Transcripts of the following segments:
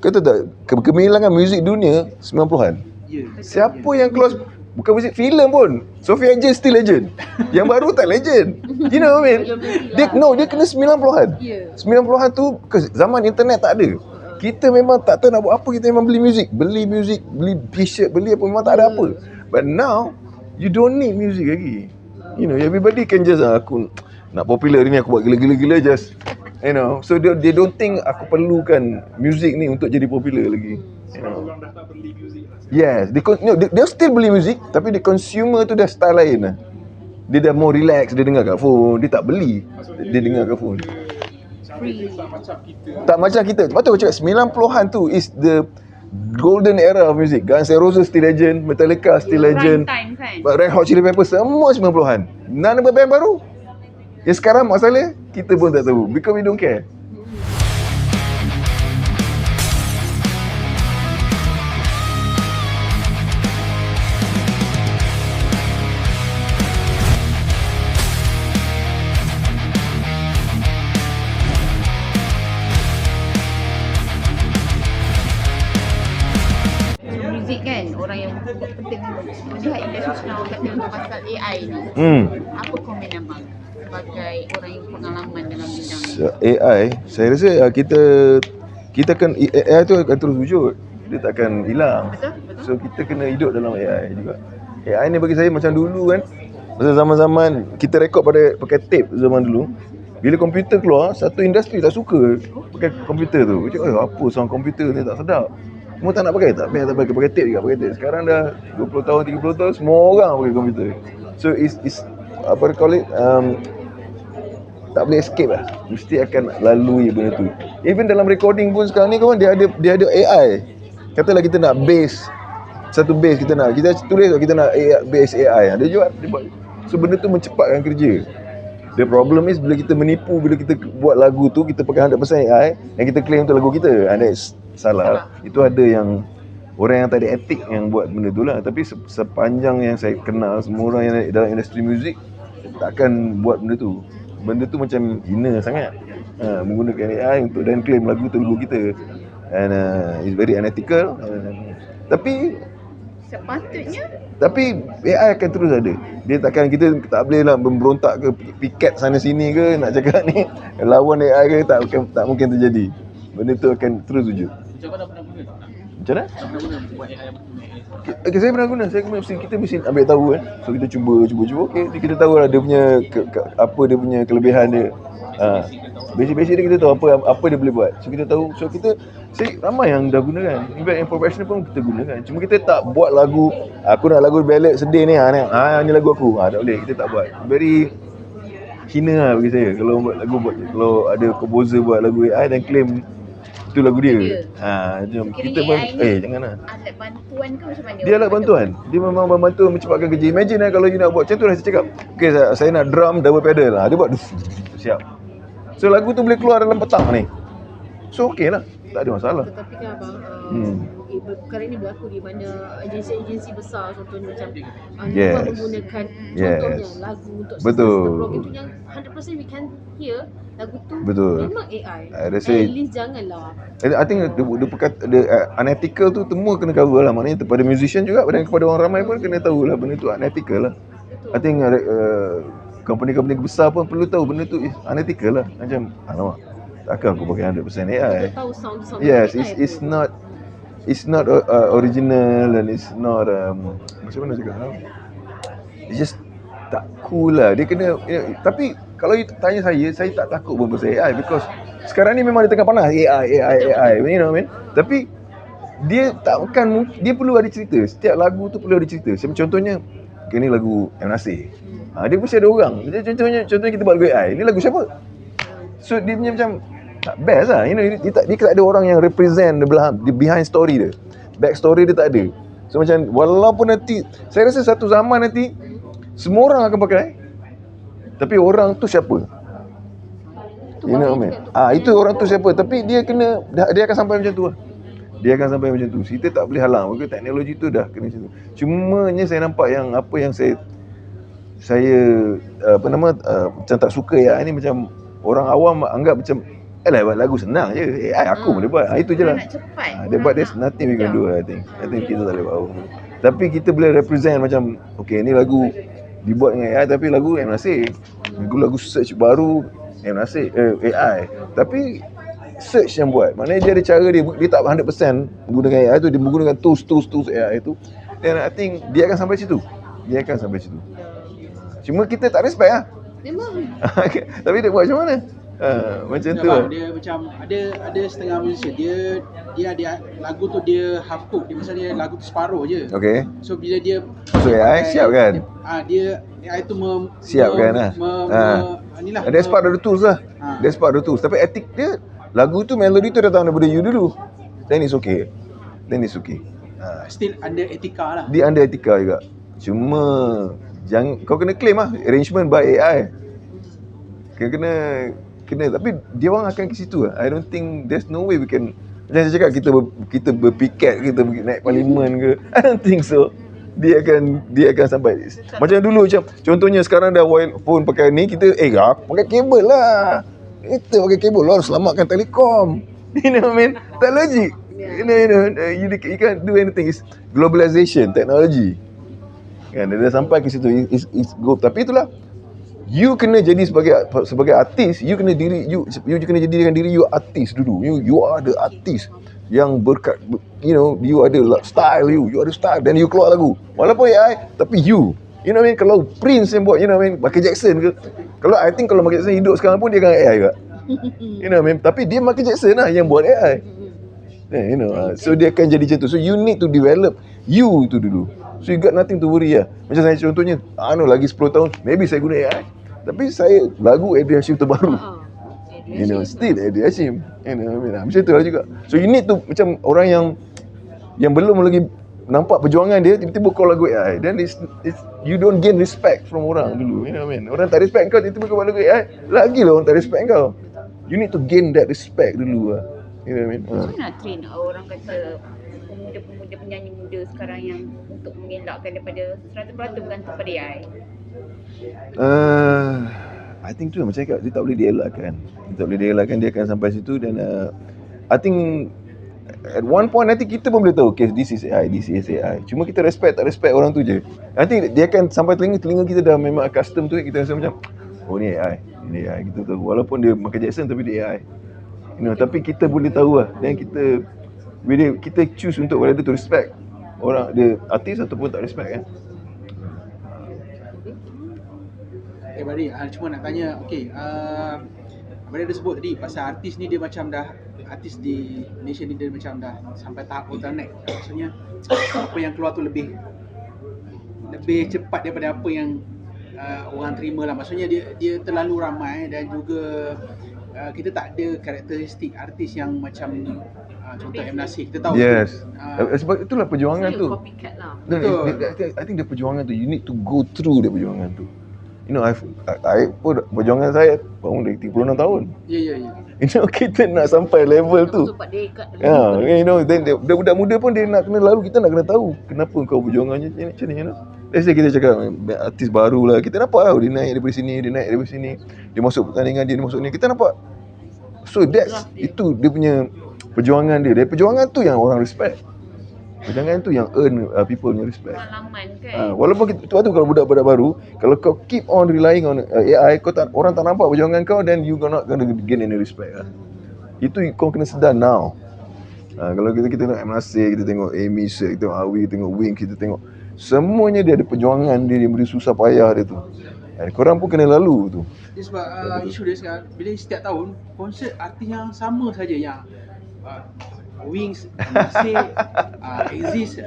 Kau tahu tak, kegemilangan muzik dunia 90-an. Siapa yang close, bukan muzik filem pun, Sophia Jane still legend. Yang baru tak legend. You know what I mean? Dia kena 90-an. 90-an tu zaman internet tak ada. Kita memang tak tahu nak buat apa, kita memang beli muzik, beli t-shirt, beli apa, memang tak ada apa. But now you don't need music lagi. You know, everybody can just aku nak popular ni, aku buat gila-gila just, you know. So they don't think aku perlukan music ni untuk jadi popular lagi. You know. Orang dah tak beli music lah. Yes, they still beli music, tapi the consumer tu dah style lain lah. Dia dah more relax, dia dengar kat phone, dia tak beli, dia dengar kat phone. Tak macam kita. Lepas tu aku cakap 90-an tu is the golden era of music. Guns N' Roses still legend, Metallica still legend, Red Hot Chili Peppers semua 90-an. None of band baru. Yang sekarang masalah kita pun tak tahu because we don't care. Orang yang penting melihat industri sekarang kata pasal AI ni. Apa komen abang sebagai orang yang pengalaman dalam bidang ni? AI, saya rasa kita kan AI tu akan terus wujud. Dia takkan hilang. Betul. So kita kena hidup dalam AI juga. AI ni bagi saya macam dulu kan. Masa zaman-zaman kita rekod pakai tape zaman dulu. Bila komputer keluar, satu industri tak suka pakai komputer tu. Dia cakap, apa sound komputer ni tak sedap. Semua tak nak pakai, tak pakai tape juga, pakai tape. Sekarang dah 20 tahun, 30 tahun, semua orang pakai komputer. So it's apa call it, tak boleh escape lah. Mesti akan lalui benda tu. Even dalam recording pun sekarang ni kawan, dia ada AI. Katalah kita nak bass, satu bass kita tulis kita nak bass AI. Dia buat. So benda tu mencepatkan kerja. The problem is bila kita menipu, bila kita buat lagu tu, kita pakai 100% AI dan kita claim tu lagu kita. That's salah. Itu ada yang orang yang tak ada etik yang buat benda tu lah. Tapi sepanjang yang saya kenal, semua orang yang dalam industri muzik takkan buat benda tu. Benda tu macam hina sangat. Menggunakan AI untuk dan claim lagu tu lagu kita. And it's very unethical. Tapi AI akan terus ada. Dia takkan, kita tak boleh nak memberontak ke piket sana sini ke nak cakap ni lawan AI ke, tak mungkin terjadi. Benda tu akan terus wujud. Macam mana pernah guna? Macam mana? Dah pernah guna buat AI apa guna AI? Okay, saya pernah guna. Kita mesti ambil tahu kan. So kita cuba. Okey, kita tahu lah dia punya apa dia punya kelebihan dia. Basic dia kita tahu apa dia boleh buat. So kita tahu. So ramai yang dah gunakan. Even yang professional pun kita gunakan. Cuma kita tak buat lagu, aku nak lagu ballad sedih ni, ni lagu aku. Tak boleh, kita tak buat. Very hina lah bagi saya kalau buat lagu, kalau ada composer buat lagu AI dan claim itu lagu dia. Macam kita pun janganlah. Alat bantuan ke macam mana? Dia alat bantuan. Dia memang membantu menciptakan kerja. Imagine kalau you nak buat macam tu, saya cakap, okey saya nak drum double pedal. Dia buat siap. So lagu tu boleh keluar dalam petang ni. So okey lah. Tak ada masalah. Tetapi kan abang, perkara ini berlaku di mana agensi-agensi besar contohnya macam mereka menggunakan contohnya lagu untuk program itu yang 100% we can hear lagu tu memang AI. At least janganlah. I think the unethical tu semua kena cover lah. Maknanya kepada musician juga dan kepada orang ramai pun kena tahu lah benda tu unethical lah. Betul. I think company-company besar pun perlu tahu benda tu is unethical lah. Macam alamak, takkan aku pakai 100% AI. Tahu sound yes, it's not original and it's not macam mana cakap, it's just tak cool lah. Dia kena tapi kalau you tanya saya tak takut pun pasal AI because sekarang ni memang dia tengah panas AI, you know what I mean? Tapi dia perlu ada cerita. Setiap lagu tu perlu ada cerita. Contohnya ni lagu M. Nasir. Dia mesti ada orang. Contohnya kita buat lagu AI. Ni lagu siapa? So dia punya macam tak best lah. You know, dia tak ada orang yang represent the behind story dia. Back story dia tak ada. So macam walaupun nanti saya rasa satu zaman nanti semua orang akan pakai, tapi orang tu siapa? You know what I mean? Itu orang tu siapa? Tapi dia akan sampai macam tu lah. Dia akan sampai macam tu. Kita tak boleh halang. Maka teknologi tu dah kena macam tu. Cumanya saya nampak yang apa yang saya macam tak suka ya, ini macam orang awam anggap macam Alah buat lagu senang je. AI aku boleh buat. Itu je lah. Nak cepat. But there's nothing we can do, I think kita tak boleh buat apa. Tapi kita boleh represent macam, okay, ni lagu dibuat dengan AI tapi lagu M. Nasir. Lagu search baru M. Nasir, AI. Tapi search yang buat. Maknanya dia ada cara dia tak 100% menggunakan AI tu, dia menggunakan tools AI tu. Dan I think dia akan sampai situ. Cuma kita tak respect lah. Memang. Tapi dia buat macam mana? Macam tu lah. Dia macam ada setengah musician dia ada lagu tu dia half cook, dia misalnya lagu tu separuh je. Okay. So bila dia AI siap kan? Dia AI tu siapkan lah. Inilah. That's part of the tools lah. That's part of the tools. Tapi etik dia, lagu tu, melody tu datang daripada you dulu. Then it's okay. Still under etika lah. Dia under etika juga. Cuma kau kena claim lah arrangement by AI. Kena tapi dia orang akan ke situ lah. I don't think there's no way we can, macam saya cakap, kita berpiket, kita pergi naik parlimen ke, I don't think so. Dia akan sampai macam dulu. Macam contohnya sekarang dah wireless phone pakai ni, kita pakai kabel lah. Kita pakai kabel lah, selamatkan telekom. You know what I mean? Tak logik. You know, you can't do anything. It's globalization, technology. Kan, dia dah sampai ke situ. It's go. Tapi itulah, you kena jadi sebagai artis, you kena jadikan diri you artis dulu. You are the artis yang you know, you ada style, you ada style, then you keluar lagu. Walaupun AI, tapi you know what I mean? Kalau Prince yang buat, you know what I mean, Michael Jackson ke, kalau Michael Jackson hidup sekarang pun dia akan AI juga. You know what I mean? Tapi dia Michael Jackson lah yang buat AI. You know, so dia akan jadi macam tu. So you need to develop you tu dulu. So you got nothing to worry lah. Macam saya contohnya, lagi 10 tahun, maybe saya guna AI. Tapi saya lagu Eddie Hashim terbaru. You know, still Eddie Hashim. You know, macam tu lah juga. So you need to, macam orang yang belum lagi nampak perjuangan dia, tiba-tiba call lagu AI. Then it's you don't gain respect from orang dulu. You know what I mean? Orang tak respect kau, tiba-tiba kau buat lagu AI, lagi lah orang tak respect kau. You need to gain that respect dulu lah. You know what I mean? Macam nak train orang kata pemuda-pemuda penyanyi muda sekarang yang untuk mengelakkan daripada 100% bergantung pada AI? I think tu macam cakap, dia tak boleh dielakkan. Dia akan sampai situ. Dan I think at one point nanti kita pun boleh tahu, okay, this is AI. Cuma kita respect tak respect orang tu je. Nanti dia akan sampai telinga kita dah memang custom tu, kita rasa macam, oh ni AI, kita tahu. Walaupun dia Michael Jackson tapi dia AI, you know, tapi kita boleh tahu lah. Dan kita choose untuk whether to respect orang dia artis ataupun tak respect kan. Bari, cuma nak tanya, Bari ada sebut tadi pasal artis ni dia macam dah, artis di Malaysia ni dia macam dah sampai tahap bottleneck. Maksudnya apa yang keluar tu lebih cepat daripada apa yang orang terima lah. Maksudnya dia terlalu ramai dan juga kita tak ada karakteristik artis yang macam contoh M. Nasir, kita tahu. Yes. Sebab itulah perjuangan tu. Copycat lah. I think the perjuangan tu, you need to go through the perjuangan tu. You know, I pun perjuangan saya bangun dari 36 tahun. Ya. You know, kita nak sampai level tu. You know, then budak muda pun dia nak kena lalu, kita nak kena tahu kenapa kau perjuangannya macam ni, you know. Let's say kita cakap artis baru lah, kita nampak lah dia naik daripada sini, dia masuk pertandingan, dia masuk ni, kita nampak. So itu dia punya perjuangan dia. Dari perjuangan tu yang orang respect. Perjuangan tu yang earn people punya respect. Pengalaman kan. Walaupun tu kalau budak-budak baru, kalau kau keep on relying on AI, orang tak nampak perjuangan kau, then you not gonna gain any respect lah. Itu kau kena sedar now. Kalau kita tengok M. Nasir, kita tengok Amy Sir, kita tengok Awi, kita tengok Wing, kita tengok semuanya dia ada perjuangan dia beri susah payah dia tu. Korang pun kena lalu tu. Dia sebab isu dia sekarang, bila setiap tahun konsert artis yang sama saja yang Wings, Nasir, exist.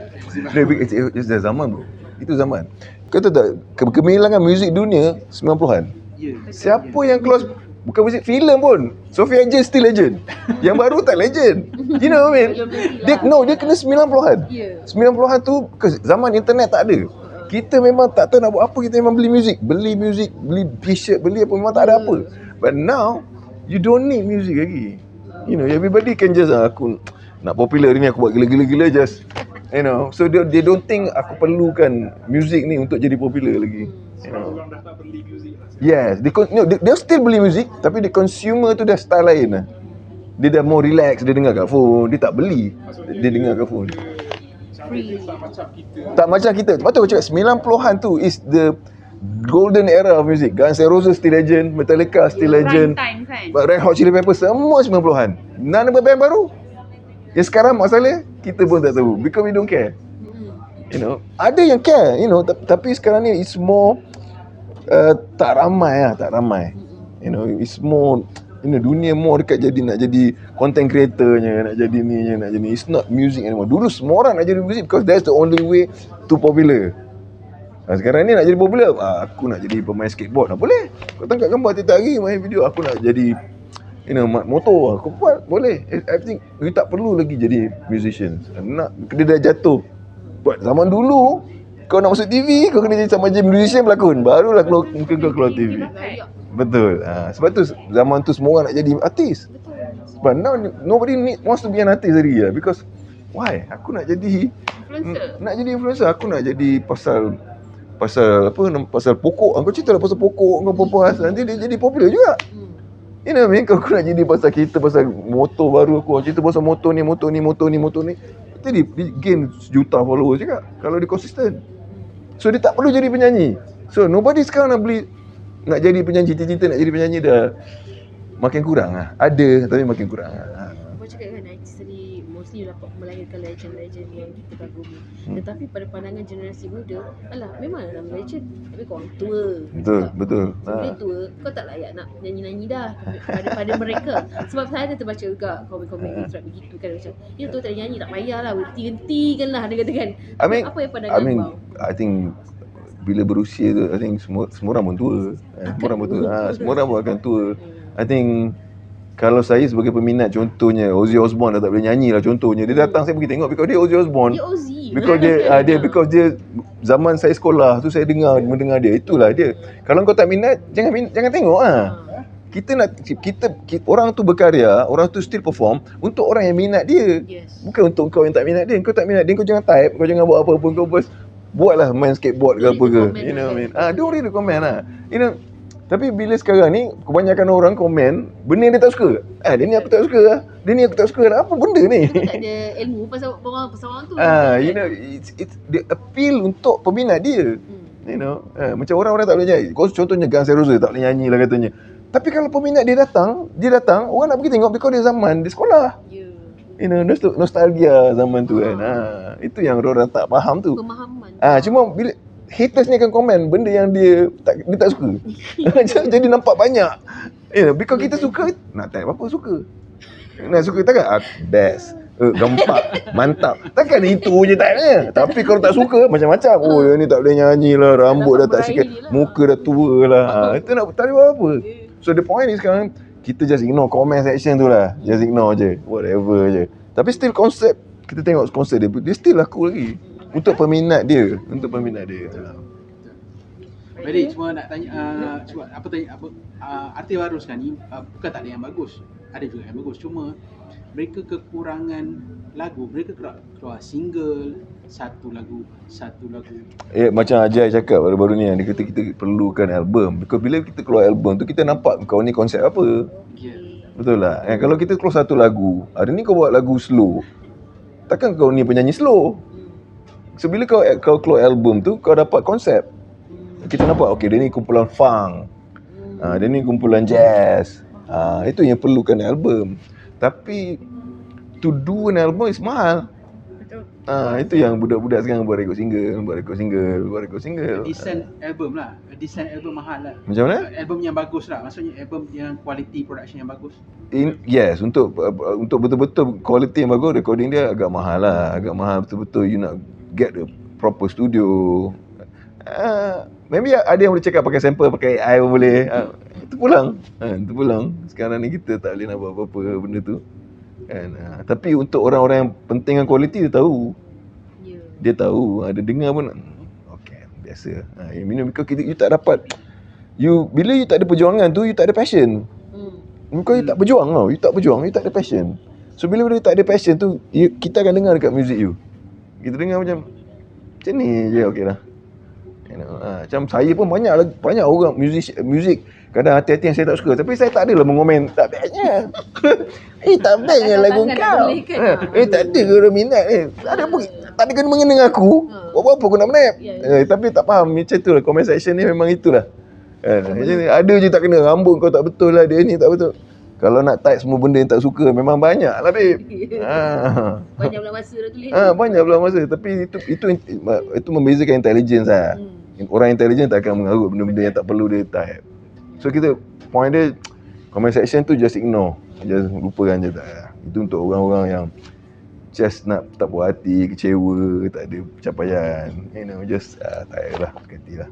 It's the zaman bro. Itu zaman. Kau tahu tak, kegemilangan muzik dunia 90-an. Ya. Siapa yang close, bukan muzik filem pun, Sophie Angel still legend. Yang baru tak legend. You know what I mean? Dia kena 90-an. 90-an tu zaman internet tak ada. Kita memang tak tahu nak buat apa, kita memang beli muzik, beli t-shirt, beli apa, memang tak ada apa. But now you don't need music lagi. You know, everybody can just aku nak popular ni, aku buat gila-gila just, you know. So they don't think aku perlukan music ni untuk jadi popular lagi. You know. Yes, they still beli music, tapi the consumer tu dah style lain lah. Dia dah more relax, dia dengar kat phone. Dia tak beli, dia dengar kat phone. Free. Tak macam kita. Sebab tu aku cakap 90-an tu is the golden era of music. Guns N' Roses still legend, Metallica still legend, Prime time kan. Red Hot Chili Peppers semua 90-an. None of band baru. Yang sekarang masalah kita pun tak tahu because we don't care. You know, ada yang care, you know, tapi sekarang ni it's more tak ramai. You know, it's more, you know, dunia more dekat nak jadi content creatornya, nak jadi ni, nak jadi. It's not music anymore. Dulu semua orang nak jadi music because that's the only way to popular. Sekarang ni nak jadi popular, aku nak jadi pemain skateboard, tak boleh. Kau tangkap gambar tiap hari main video, aku nak jadi, you know, motor, aku buat, boleh. I think you tak perlu lagi jadi musician. Dia dah jatuh. Buat zaman dulu, kau nak masuk TV, kau kena jadi sama je musician pelakon, barulah mungkin kau keluar TV. Betul. Sebab tu zaman tu semua orang nak jadi artis. But now nobody wants to be an artist lagi because why? Aku nak jadi Influencer. Nak jadi influencer. Aku nak jadi pasal apa, pasal pokok. Kau cerita lah pasal pokok, kau puas, nanti dia jadi popular juga. You know what I mean? Kau nak jadi pasal kita, pasal motor baru aku cerita pasal motor ni. Nanti dia gain sejuta followers juga kalau dia konsisten. So dia tak perlu jadi penyanyi. So nobody sekarang nak jadi penyanyi, cita-cita nak jadi penyanyi dah makin kurang lah. Ada tapi makin kurang lah. Kau cakap kan artis tadi mostly dapat melahirkan legend-legend yang kita kagumi. Tetapi pada pandangan generasi muda, alah memang dalam legend tapi kau orang tua. Betul. So, bila tua, kau tak layak nak nyanyi-nyanyi dah pada mereka. Sebab saya ada terbaca juga komen-komen Instagram begitu kan, macam dia tua tak nyanyi, tak payahlah, henti-hentikan lah dia kata kan. Apa yang pandangan kau? I think bila berusia tu, I think semua orang pun tua. Semua orang pun tua. Semua orang pun akan tua. I think kalau saya sebagai peminat, contohnya Ozzy Osbourne dah tak boleh nyanyi lah contohnya. Dia datang, saya pergi tengok because dia Ozzy Osbourne. Dia Ozzy. Because dia zaman saya sekolah tu saya mendengar dia. Itulah dia. Kalau kau tak minat, jangan tengok ah. Kita orang tu berkarya, orang tu still perform untuk orang yang minat dia. Yes. Bukan untuk kau yang tak minat dia. Kau tak minat dia, kau jangan type, kau jangan buat apa-apa, kau buatlah main skateboard ke apa ke. You know what I mean? Don't read the comment lah. You know, tapi bila sekarang ni kebanyakan orang komen benda yang dia tak suka. Dia ni aku tak suka lah. Dia ni aku tak suka lah. Apa benda ni? Dia tak ada ilmu pasal orang tu. You know, it's the appeal untuk peminat dia. You know, macam orang-orang tak boleh nyanyi. Contohnya Guns N' Roses tak boleh nyanyi lah katanya. Tapi kalau peminat dia datang, orang nak pergi tengok because dia zaman di sekolah. You know, nostalgia zaman tu kan. Itu yang orang tak faham tu. Pemahaman. Cuma bila haters ni akan komen benda yang dia tak suka. Jadi nampak banyak. You know, because kita suka, nak type apa suka. Nak suka takkan best. Gempak, mantap. Takkan itu je type-nya. Tapi kalau tak suka macam-macam. Oh, yang ni tak boleh nyanyi lah, rambut dah tak sikit, muka dah tua lah. Itu nak tak boleh apa. So the point is sekarang kita just ignore comment section tu lah. Just ignore je, whatever je. Tapi still konsep, kita tengok konsep dia still laku lagi. Untuk peminat dia. Jadi cuma nak tanya, artis baru sekarang ni bukan tak ada yang bagus, ada juga yang bagus. Cuma mereka kekurangan lagu, mereka keluar single, satu lagu. Macam Ajay cakap baru-baru ni, dia kata kita perlukan album. Because bila kita keluar album tu, kita nampak kau ni konsep apa. Betul lah. Kalau kita keluar satu lagu, hari ni kau buat lagu slow, takkan kau ni penyanyi slow. So bila kau keluar album tu, kau dapat konsep. Kita nampak, okay, dia ni kumpulan funk, dia ni kumpulan jazz. Itu yang perlukan album. Tapi to do an album is mahal. Itu yang budak-budak sekarang buat rekod single. Decent album lah. Decent album mahal lah. Macam mana? Album yang bagus lah. Maksudnya album yang quality production yang bagus. Yes, untuk betul-betul quality yang bagus, recording dia agak mahal lah. Agak mahal betul-betul, you nak get a proper studio. Maybe ada yang boleh cakap pakai sample, pakai AI pun boleh. Itu pulang. Sekarang ni kita tak boleh nak buat apa-apa benda tu. Tapi untuk orang-orang yang pentingkan quality, dia tahu. Ada dengar pun okay, biasa. Because you tak dapat, bila you tak ada perjuangan tu, you tak ada passion. Bukan you tak berjuang tau, you tak ada passion. So bila you tak ada passion tu, kita akan dengar dekat music you. Kita dengar macam ni je, okey lah. Macam saya pun banyak orang music Kadang hati-hati yang saya tak suka. Tapi saya tak adalah mengomen, tak bestnya. Tak bestnya lagu Tangan nak kau. bolehkan. Tak ada ke orang minat. Tak ada pun, tak ada kena mengena dengan aku. Buat apa aku nak menap. Ya. Tapi tak faham macam tu lah. Comment section ni memang itulah. Ada je tak kena. Rambut kau tak betul lah. Dia ni tak betul. Kalau nak type semua benda yang tak suka, memang banyak lah babe. Banyak pula masa dah tulis. Banyak pula masa. Tapi itu membezakan intelligence lah. Orang intelligent tak akan mengarut benda-benda yang tak perlu dia type. So kita, point dia, comment section tu just ignore. Just lupakan je tak. Itu untuk orang-orang yang just nak tak puas hati, kecewa, tak ada pencapaian. Just tak payahlah, berhenti lah.